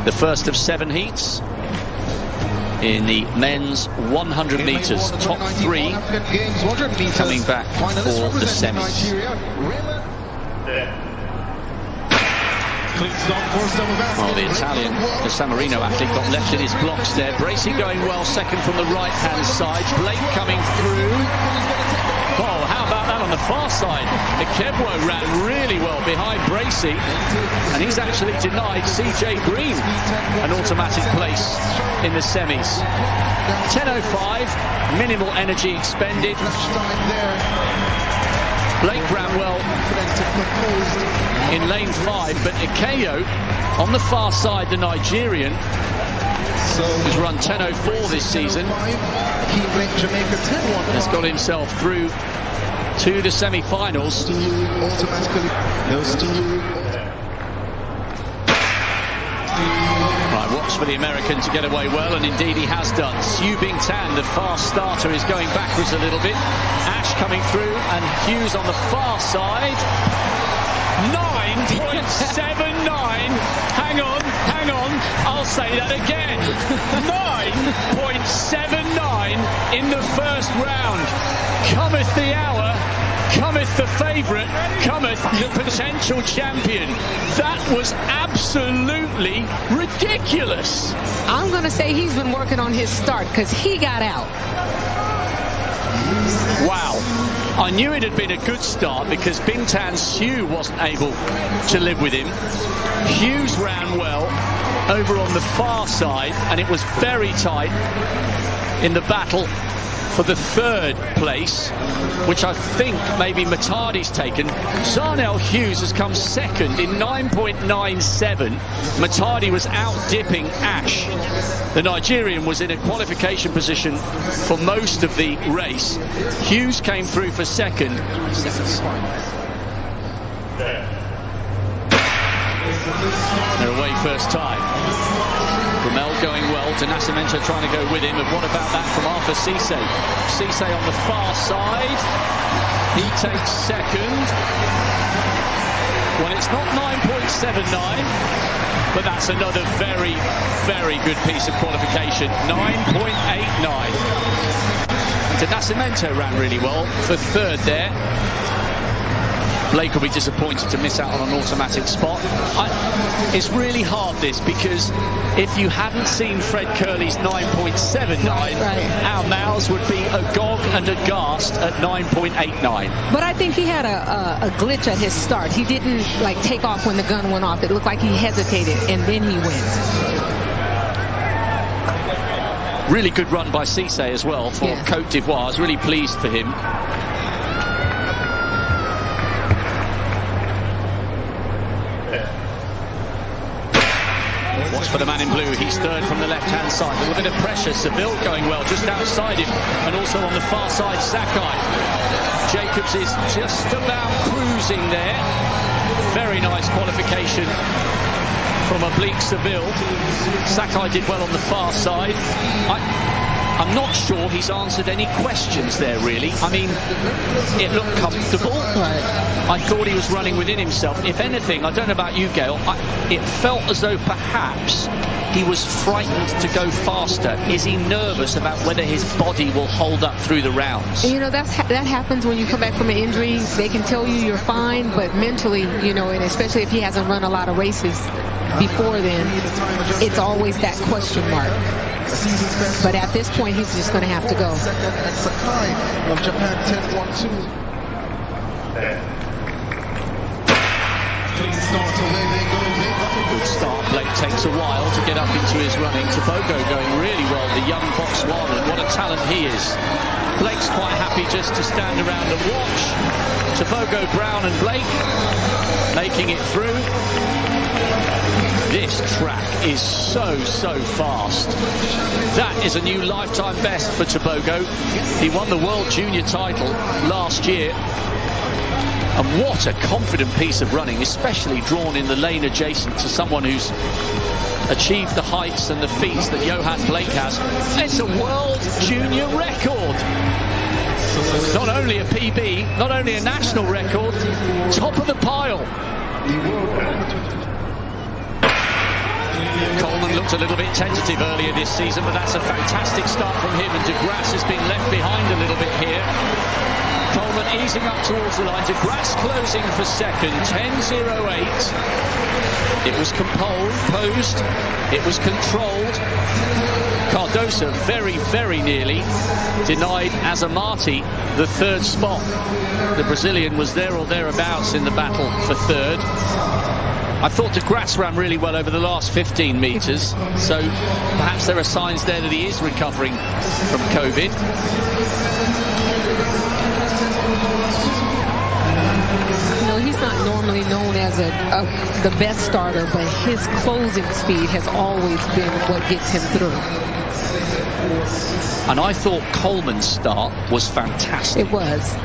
The first of 7 heats in the men's 100 meters. Top 3 coming back for the semis. Well, the Italian, the San Marino athlete, got left in his blocks there. Bracey going well, second from the right-hand side. Blake coming through. Oh, how about that on the far side? Ikebwo ran really well behind Bracey, and he's actually denied CJ Green an automatic place in the semis. 10:05, minimal energy expended. Blake ran well in lane 5, but Ikeyo on the far side, the Nigerian, who's run 10:04 this season, has got himself through to the semi-finals. Right, watch for the American to get away well, and indeed he has done. Siu Bing Tan, the fast starter, is going backwards a little bit. Ash coming through, and Hughes on the far side. 9.79. Hang on. I'll say that again. 9.79 in the first round. Cometh the hour, cometh the favourite, cometh the potential champion. That was absolutely ridiculous. I'm going to say he's been working on his start, because he got out. Wow. I knew it had been a good start because Bingtan Siu wasn't able to live with him. Hughes ran well over on the far side, and it was very tight in the battle for the 3rd place, which I think maybe Matadi's taken. Zarnell Hughes has come 2nd in 9.97. Matadi was out-dipping Ash. The Nigerian was in a qualification position for most of the race. Hughes came through for 2nd. They're away first time. Bromell going well, to Nascimento trying to go with him, and what about that from Arthur Cissé? Cissé on the far side, he takes 2nd. Well, it's not 9.79, but that's another very, very good piece of qualification. 9.89. To Nascimento ran really well for 3rd there. Blake will be disappointed to miss out on an automatic spot. It's really hard, this, because if you hadn't seen Fred Curley's 9.79, our mouths would be agog and aghast at 9.89. But I think he had a glitch at his start. He didn't take off when the gun went off. It looked like he hesitated, and then he went. Really good run by Cissé as well for Côte d'Ivoire. I was really pleased for him. Watch for the man in blue. He's 3rd from the left-hand side. A little bit of pressure. Seville going well just outside him. And also on the far side, Sakai. Jacobs is just about cruising there. Very nice qualification from oblique Seville. Sakai did well on the far side. I'm not sure he's answered any questions there, really. I mean, it looked comfortable. I thought he was running within himself. If anything, I don't know about you, Gail, it felt as though perhaps he was frightened to go faster. Is he nervous about whether his body will hold up through the rounds? You know, that happens when you come back from an injury. They can tell you you're fine, but mentally, and especially if he hasn't run a lot of races before then, it's always that question mark. But at this point, he's just going to have to go. Good start. Blake takes a while to get up into his running. Tobogo going really well, the young Botswanan. What a talent he is. Blake's quite happy just to stand around and watch. Tobogo, Brown and Blake making it through. This track is so fast. That is a new lifetime best for Tobogo. He won the World Junior title last year. And what a confident piece of running, especially drawn in the lane adjacent to someone who's achieved the heights and the feats that Johan Blake has. It's a World Junior record. Not only a PB, not only a national record, top of the pile. Coleman looked a little bit tentative earlier this season, but that's a fantastic start from him, and de Grasse has been left behind a little bit here. Coleman easing up towards the line, de Grasse closing for second, 10.08. It was composed, it was controlled. Cardoso very, very nearly denied Azamati the third spot. The Brazilian was there or thereabouts in the battle for third. I thought de Grasse ran really well over the last 15 metres, so perhaps there are signs there that he is recovering from COVID. No, he's not normally known as the best starter, but his closing speed has always been what gets him through. And I thought Coleman's start was fantastic. It was.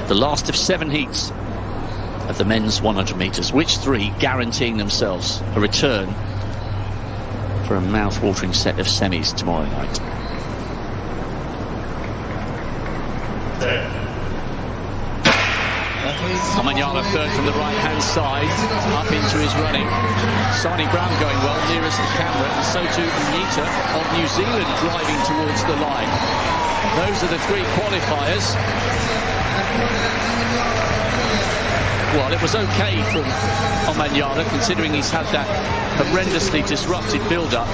The last of 7 heats of the men's 100 metres, which 3 guaranteeing themselves a return for a mouth-watering set of semis tomorrow night. Amanyala third from the right-hand side, up into his running. Sarnie Brown going well nearest the camera, and so too Nita of New Zealand driving towards the line. Those are the 3 qualifiers. Well, it was okay from Amanyala, considering he's had that horrendously disrupted build-up.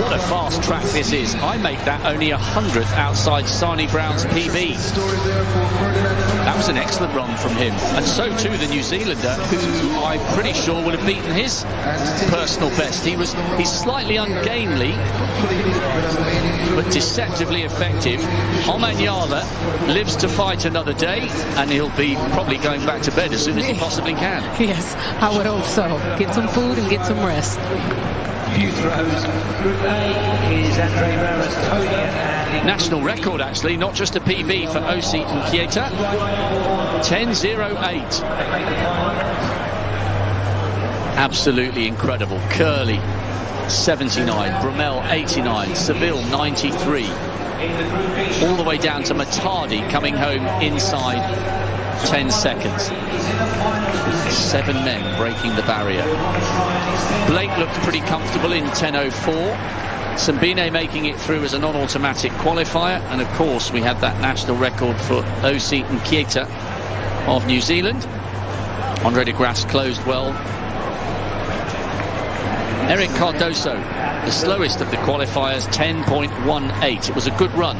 What a fast track this is. I make that only 100th outside Sarnie Brown's PB. That was an excellent run from him. And so too the New Zealander, who I'm pretty sure would have beaten his personal best. He's slightly ungainly, but deceptively effective. Amanyala lives to fight another day, and he'll be probably going back to bed as soon as he possibly can. Yes, I would hope so. Get some food and get some rest. National record, actually, not just a PB for Osi and Kieta. 10.08. Absolutely incredible. Curley 79, Bromell 89, Seville 93. All the way down to Matadi coming home inside 10 seconds. 7 men breaking the barrier. Blake looked pretty comfortable in 10.04. Sambine making it through as a non-automatic qualifier, and of course we had that national record for Osi and Kieta of New Zealand. Andre de Grasse closed well. Eric Cardoso, the slowest of the qualifiers, 10.18. It was a good run.